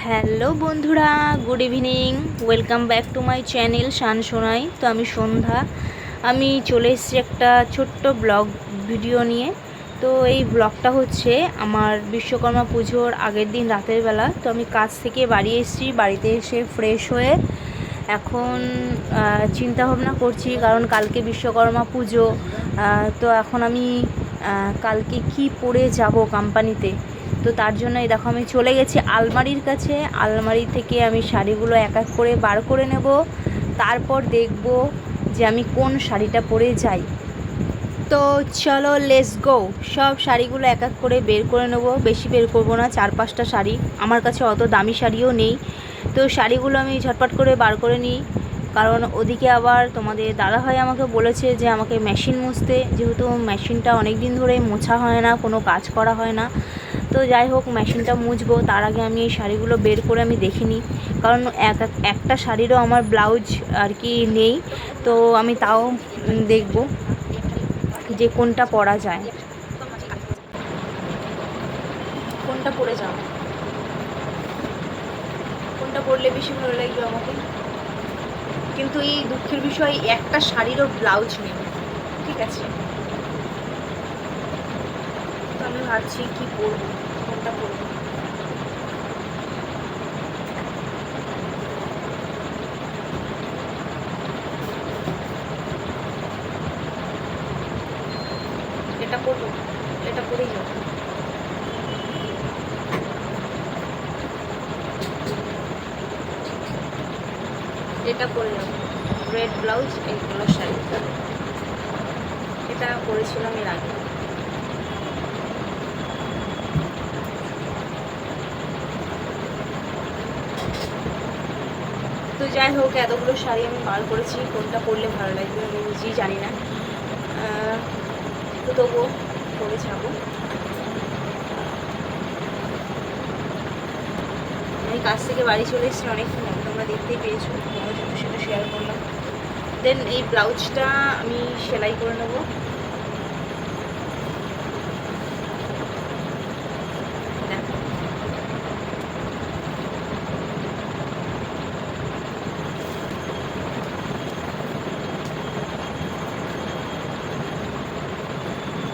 Hello বন্ধুরা, good evening. Welcome back to my channel Shan Sonai. তো আমি সন্ধ্যা, আমি চলে এসেছি একটা ছোট্ট ব্লগ ভিডিও নিয়ে। তো এই ব্লগটা হচ্ছে আমার বিশ্বকর্মা পুজোর আগের দিন রাতের বেলা। তো আমি কাজ থেকে বাড়ি এসেছি, বাড়িতে এসে ফ্রেশ হয়ে এখন চিন্তা ভাবনা করছি, কারণ কালকে বিশ্বকর্মা পুজো। তো এখন আমি কালকে কি পরে যাব কোম্পানিতে। তো তার জন্য এই দেখো আমি চলে গেছি আলমারির কাছে। আলমারি থেকে আমি শাড়িগুলো এক এক করে বার করে নেব, তারপর দেখব যে আমি কোন শাড়িটা পরে যাই। তো চলো লেটস গো। সব শাড়িগুলো এক এক করে বের করে নেব, বেশি বের করবো না, 4-5টা শাড়ি। আমার কাছে অত দামি শাড়িও নেই। তো শাড়িগুলো আমি ঝটপট করে বার করে নিই, কারণ ওদিকে আবার তোমাদের দাদাভাই আমাকে বলেছে যে আমাকে মেশিন মুছতে, যেহেতু মেশিনটা অনেক দিন ধরে মোছা হয় না, কোনো কাজ করা হয় না। তো যাই হোক, মেশিনটা মুছবো, তার আগে আমি এই শাড়িগুলো বের করে আমি দেখিনি, কারণ একটা শাড়িরও আমার ব্লাউজ আর কি নেই। তো আমি তাও দেখব যে কোনটা পরা যায়, কোনটা পরে যাব, কোনটা পরলে বেশি ভালো লাগবে আমাকে। কিন্তু এই দুঃখের বিষয়, একটা শাড়িরও ব্লাউজ নেই। ঠিক আছে, তো আমি ভাবছি কি পরবো, কোনটা পরবো। এটা পরবো, এটা পরেই যাবো। এটা পরে যাবো, রেড ব্লাউজ, এইগুলো শাড়ি, এটা পরেছিলাম এর আগে। তো যাই হোক, এতগুলো শাড়ি আমি বার করেছি, কোনটা পরলে ভালো লাগবে আমি নিজেই জানি না। তো তবুও পরে যাবো। আমি কাজ থেকে বাড়ি চলে এসেছি অনেক সময়, তোমরা দেখতেই পেয়েছো, তোমার জন্য সেটা শেয়ার করলাম। দেন এই ব্লাউজটা আমি সেলাই করে নেবো।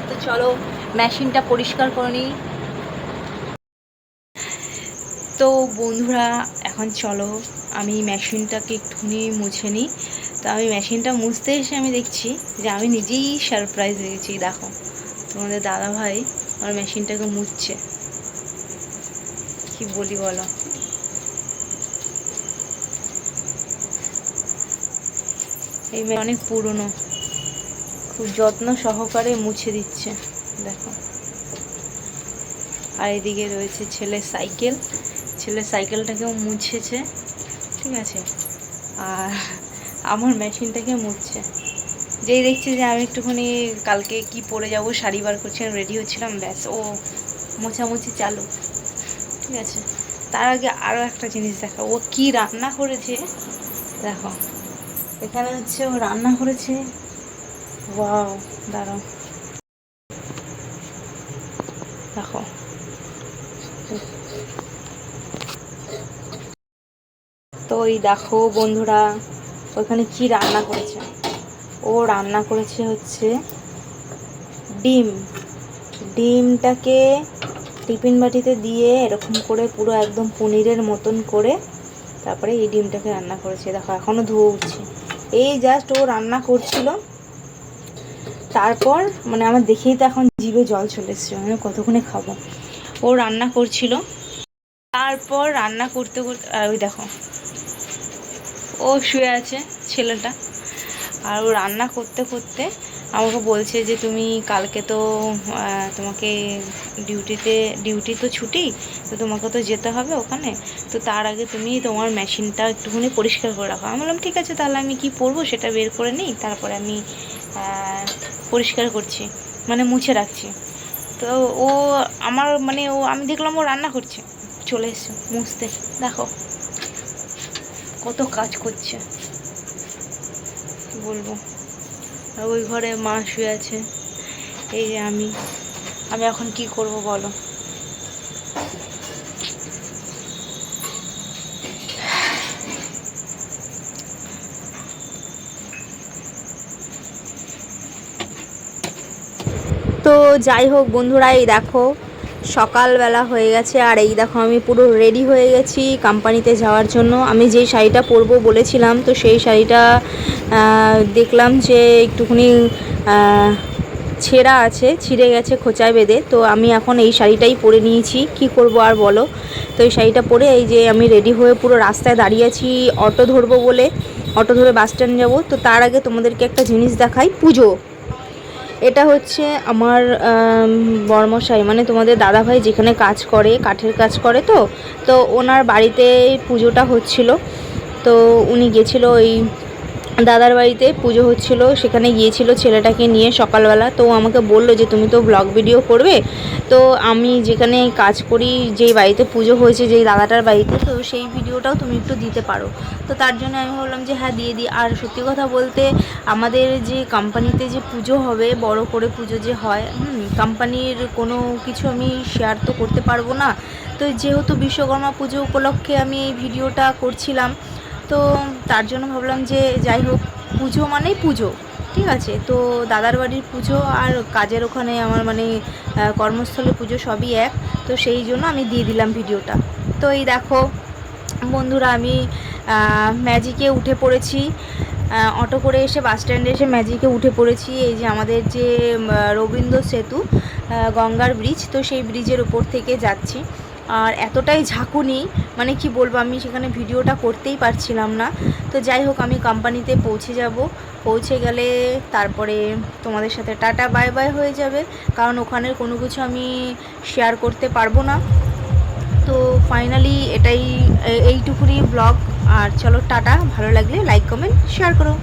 তো চলো মেশিনটা পরিষ্কার করে নিই। তো বন্ধুরা, এখন চলো আমি মেশিনটাকে একটুখানি মুছে নিই। তো আমি মেশিনটা মুছতে এসে আমি দেখছি যে আমি নিজেই সারপ্রাইজ হয়ে গেছি। দেখো, তোমাদের দাদাভাই আমার মেশিনটাকে মুছছে। কি বলি বলো, এই অনেক পুরনো, খুব যত্ন সহকারে মুছে দিচ্ছে। দেখো, আর এদিকে রয়েছে ছেলের সাইকেল, ছেলের সাইকেলটাকেও মুছেছে। ঠিক আছে, আর আমার মেশিনটাকে মুছছে। যেই দেখছি যে আমি একটুখানি কালকে কি পরে যাব, শাড়ি বার করছিলাম, রেডি হচ্ছিলাম, ব্যাস ও মোছামুছি চালু। ঠিক আছে, তার আগে আরও একটা জিনিস দেখো, ও কি রান্না করেছে। দেখো, এখানে হচ্ছে ও রান্না করেছে। ওয়াও, দাঁড়াও, দেখো। তো ওই দেখো বন্ধুরা, ওখানে কি রান্না করেছে। ও রান্না করেছে হচ্ছে ডিম। ডিমটাকে টিফিন বাটিতে দিয়ে এরকম করে পুরো একদম পনিরের মতন করে তারপরে এই ডিমটাকে রান্না করেছে। দেখো, এখনও ধোয়া উঠছে। এই জাস্ট ও রান্না করছিল, তারপর মানে আমার দেখেই তো এখন জিভে জল চলে এসছে, মানে কতক্ষণে খাবো। ও রান্না করছিল, তারপর রান্না করতে করতে, আর ওই দেখো ও শুয়ে আছে ছেলেটা। আর ও রান্না করতে করতে আমাকে বলছে যে তুমি কালকে তো তোমাকে ডিউটি তো ছুটি, তো তোমাকে তো যেতে হবে ওখানে। তো তার আগে তুমি তোমার মেশিনটা একটুখানি পরিষ্কার করে রাখো। আমি বললাম ঠিক আছে, তাহলে আমি কি পরবো সেটা বের করে নিই, তারপরে আমি পরিষ্কার করছি, মানে মুছে রাখছি। তো ও আমার মানে ও, আমি দেখলাম ও রান্না করছে, চলে এসছে মুছতে। দেখো কত কাজ করছে, বলবো। আর ওই ঘরে মা শুয়ে আছে, এই যে আমি এখন কি করব বলো। যাই হোক বন্ধুরা, এই দেখো সকালবেলা হয়ে গেছে আর এই দেখো আমি পুরো রেডি হয়ে গেছি কোম্পানিতে যাওয়ার জন্য। আমি যেই শাড়িটা পরবো বলেছিলাম, তো সেই শাড়িটা দেখলাম যে একটুখানি ছেঁড়া আছে, ছিঁড়ে গেছে খোঁচায় বেঁধে। তো আমি এখন এই শাড়িটাই পরে নিয়েছি, কি করব আর বলো। তো এই শাড়িটা পরে এই যে আমি রেডি হয়ে পুরো রাস্তায় দাঁড়িয়ে আছি অটো ধরবো বলে, অটো ধরে বাস স্ট্যান্ড যাবো। তো তার আগে তোমাদেরকে একটা জিনিস দেখাই। পুজো, এটা হচ্ছে আমার বর্মশাই, মানে তোমাদের দাদাভাই যেখানে কাজ করে, কাঠের কাজ করে, তো তো ওনার বাড়িতে পুজোটা হচ্ছিল। তো উনি গেছিলো ওই দাদার বাড়িতে পুজো হচ্ছিল, সেখানে গিয়েছিল ছেলেটাকে নিয়ে সকালবেলা। তো আমাকে বললো যে তুমি তো ব্লগ ভিডিও করবে, তো আমি যেখানে কাজ করি, যেই বাড়িতে পুজো হয়েছে, যেই দাদাটার বাড়িতে, তো সেই ভিডিওটাও তুমি একটু দিতে পারো। তো তার জন্য আমি বললাম যে হ্যাঁ দিয়ে দিই। আর সত্যি কথা বলতে আমাদের যে কোম্পানিতে যে পুজো হবে, বড় করে পুজো যে হয়, কোম্পানির কোনো কিছু আমি শেয়ার তো করতে পারবো না। তো যেহেতু বিশ্বকর্মা পুজো উপলক্ষে আমি এই ভিডিওটা করছিলাম, তো তার জন্য ভাবলাম যে যাই হোক, পুজো মানেই পুজো, ঠিক আছে। তো দাদার বাড়ির পুজো আর কাজের ওখানে আমার মানে কর্মস্থলে পুজো সবই এক, তো সেই জন্য আমি দিয়ে দিলাম ভিডিওটা। তো এই দেখো বন্ধুরা, আমি ম্যাজিকে উঠে পড়েছি, অটো করে এসে বাস স্ট্যান্ডে এসে ম্যাজিকে উঠে পড়েছি। এই যে আমাদের যে রবীন্দ্র সেতু, গঙ্গার ব্রিজ, তো সেই ব্রিজের উপর থেকে যাচ্ছি। আর এতটাই ঝাঁকুনি, মানে কি বলবো, আমি সেখানে ভিডিওটা করতেই পারছিলাম না। তো যাই হোক, আমি কোম্পানিতে পৌঁছে যাব, পৌঁছে গেলে তারপরে তোমাদের সাথে টাটা বাই বাই হয়ে যাবে, কারণ ওখানের কোনো কিছু আমি শেয়ার করতে পারবো না। তো ফাইনালি এইটুকুনি ব্লগ। আর চলো টাটা, ভালো লাগলে লাইক কমেন্ট শেয়ার করো।